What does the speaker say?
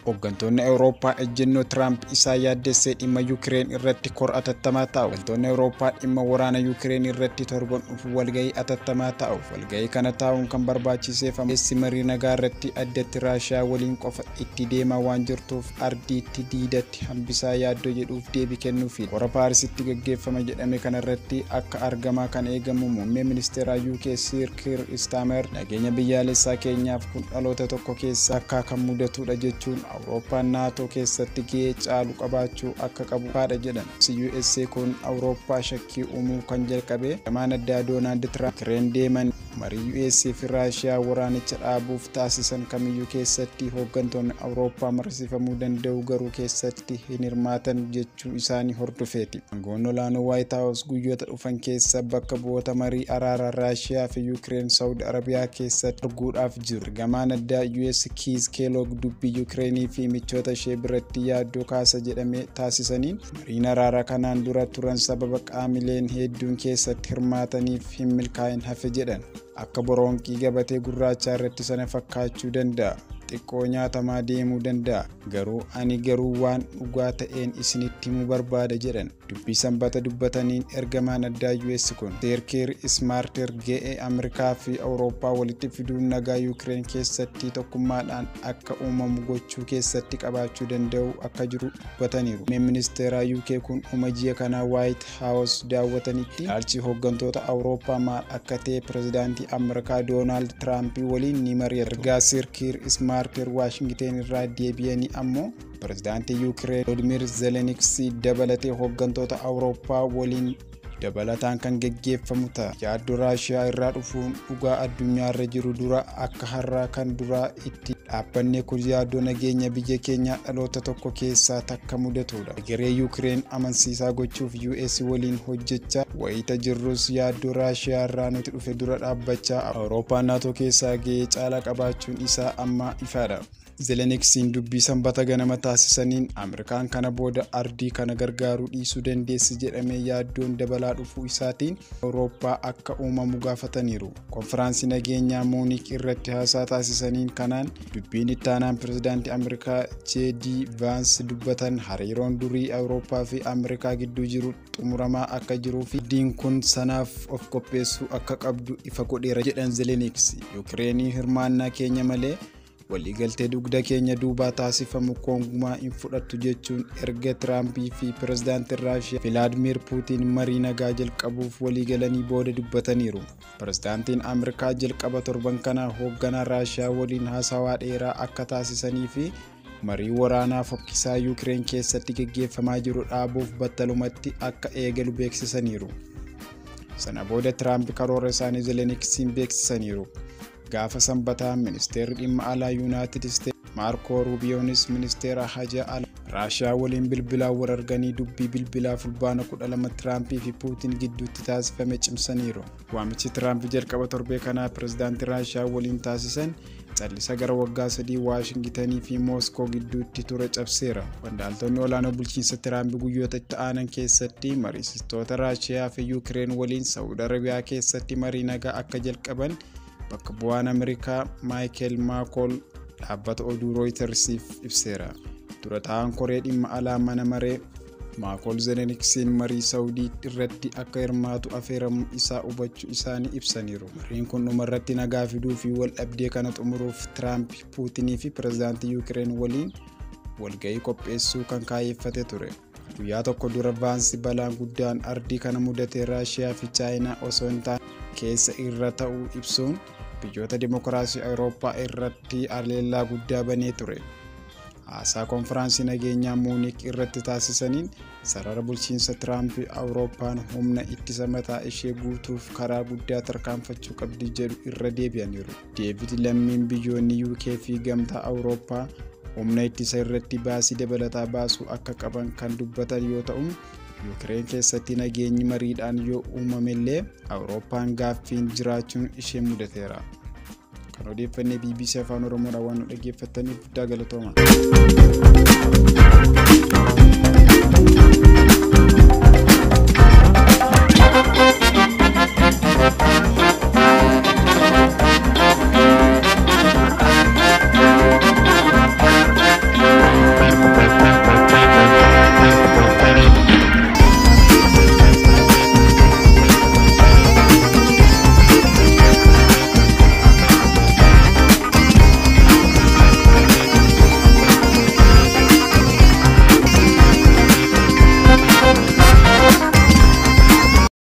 Hooggantoonni Awurooppaa ejjennoo Tiraamp isaa yaaddessee dhimma Yuukireen irratti kor atattamaa taa'u. Hooggantoonni Awurooppaa dhimma waraana Yuukireen irratti torban dhufu walgahii atattamaa taa'u. Walgahii kana taa'uun kan barbaachiseef keessi marii nagaa irratti addatti Raashiyaa waliin qofa itti deemaa waan jirtuuf ardiitti diidatti hambisaa yaaddoo jedhuuf deebii kennuufi. Hora Paarisitti gaggeeffama jedhame kana irratti akka argamaa kan eegamu muummee ministeeraa UK Sir Keir Starmer nageenya biyyaalessaa keenyaaf kun dhaloota tokko keessa akka kan mudatudha jechuun Awurooppaan NATO keessatti gahee caalu qabaachuu akka qabu haadha jedhan. USA kun Awurooppaa shakkii uumuu kan jalqabe gamaan addaa Doonaald Tiraamp Yuukireen deeman marii USA fi Raashiyaa waraanicha dhaabuuf taasisan kamiyyuu keessatti hooggantoonni Awurooppaa marsiifamuu danda'u garuu keessatti hin hirmaatan jechuu isaanii hordofeeti. Aangoon olaanoo White House guyyoota dhufan keessa bakka bu'oota marii araara Raashiyaa fi Yuukireen Saudi Arabiyaa keessatti arguudhaaf jiru. Gamaan addaa US Keith Kellogg dubbii Yuukireen fi michoota ishee biratti yaaddoo kaasa jedhamee taasisaniin mariin araara kanaan dura turan sababa qaamileen hedduun keessatti hirmaataniif hin milkaa'in hafe jedhan. Akka boronqii gabatee gurraachaa irratti sana fakkaachuu danda'a. Xiqqoo nyaatamaa deemuu danda'a. Garuu ani waan dhugaa ta'een isinitti himuu barbaada jedhan. Dubbii sanbata dubbataniin ergamaan addaa US kun Sir Keir Starmer ga'ee Ameerikaa fi Awurooppaa walitti fiduun nagaa Yuukireen keessatti tokkummaadhaan akka uumamu gochuu keessatti qabaachuu danda'u akka jiru dubbataniiru. Muummeen ministeeraa UK kun ji'a kana White House daawwatanitti ilaalchi hooggantoota Awurooppaa maal akka ta'e pirezidaantii Ameerikaa Doonaald Tiraamp waliin ni mari'atu. Ergaa Sir Keir Starmer Washington irraa deebi'anii ammoo pirezidaantii Yuukireen Volodymyr Zelensky dabalatee hooggantoota Awurooppaa waliin dabalataan kan gaggeeffamu ta'a. Yaaddoo Raashiyaa irraa dhufuun dhugaa addunyaarra jiru dura akka har'aa kan duraa itti dhaabbanne kun yaaddoo nageenya biyya keenyaa dhaloota tokko keessaa takka mudatudha. Garee Yuukireen amansiisaa gochuuf US waliin hojjechaa wayita jirrus yaaddoo Raashiyaa irraa nuti dhufe dura dhaabbachaa Awurooppaan NATO keessaa gahee caalaa qabaachuun isaa amma ifaadha. Zelenskiin dubbii sanbata ganama taasisaniin Ameerikaan kana booda ardii kana gargaaruu dhiisuu dandeessi jedhamee yaaddoon dabalaa dhufuu isaatiin Awurooppaa akka uumamu gaafataniiru. Konfiraansii nageenyaa Muunik irratti haasaa taasisaniin kanaan dubbiin itti aanaan pirezidaantii Ameerikaa JD Vance dubbatan hariiroon durii Awurooppaa fi Ameerikaa gidduu jiru xumuramaa akka jiruu fi diin kun sanaaf of qopheessuu akka qabdu ifa godheera jedhan Zelenskiin. Yuukireenii hirmaannaa keenya malee waliigaltee dugda keenya duubaa taasifamu kongumaa hin fudhattu jechuun erga Tiraampii fi pirezidaantiin Raashiyaa Vladimir Putin marii nagaa jalqabuuf waliigalanii booda dubbataniiru. Pirezidaantiin Ameerikaa jalqaba torban kana hoogganaa Raashiyaa waliin haasawaa dheeraa akka taasisanii fi marii waraanaa fokkisaa Yuukireen keessatti gaggeeffamaa jiru dhaabuuf battalumatti akka eegalu beeksisaniiru. Sana booda Tiraamp karoora isaanii Zelenskiin beeksisaniiru. Gaafa sanbataa ministeerri dhimma alaa Yuunaayitid Isteetsi Maarko Ruubiyoonis ministeera hajaa alaa Raashiyaa waliin bilbilaan wal arganii dubbii bilbilaa fulbaana 12 Tiraampii fi Puutin gidduutti taasifame cimsaniiru. Waamichi Tiraamp jalqaba torbee kanaa pirezidaantii Raashiyaa waliin taasisan callisa gara waggaa 3 Waashingitanii fi Mooskoo gidduutti ture cabseera. Qondaaltonni olaanoo bulchiinsa Tiraamp guyyoota itti aanan keessatti mariisistoota Raashiyaa fi Yuukireen waliin Saawud Arabiyaa keessatti marii nagaa akka jalqaban bakka bu'aan Ameerikaa Michael McCaul dhaabbata oduu Reutersiif ibseera. Dura taa'aan koree dhimma alaa mana maree McCaul Zelenskiin marii Saawudii irratti akka hirmaatu affeeramuu isaa hubachuu isaanii ibsaniiru. Mariin kun dhumarratti nagaa fiduu fi wal dhabdee kana xumuruuf Tiraamp, Puutinii fi pirezidaantii Yuukireen waliin walgahii qopheessuu kan kaayeffate ture. Guyyaa tokko dura Vaansi balaan guddaan ardii kana mudate Raashiyaa fi Chaayinaa osoo hin taane keessa irra ta'uu ibsuun biyyoota dimokiraasii Awurooppaa irratti aleellaa guddaa banee ture. Haasaa konfiraansii nageenyaa Muunik irratti taasisaniin sarara bulchiinsa Tiraamp Awurooppaan humna ittisa mataa ishee guutuuf karaa guddaa tarkaanfachuu qabdi jedhu irra deebi'aniiru. Deevid lammiin biyyoonni UK fi gamtaa Awurooppaa humna ittisa irratti baasii dabalataa baasuu akka qaban kan dubbatan yoo ta'u, Yuukireen keessatti nageenyi mariidhaan yoo uumamellee Awurooppaan gaaffiin jiraachuun ishee mudateera. Kan odeeffannee BBC Afaan Oromoodhaan waan nu dhaggeeffattaniif guddaa galatooma.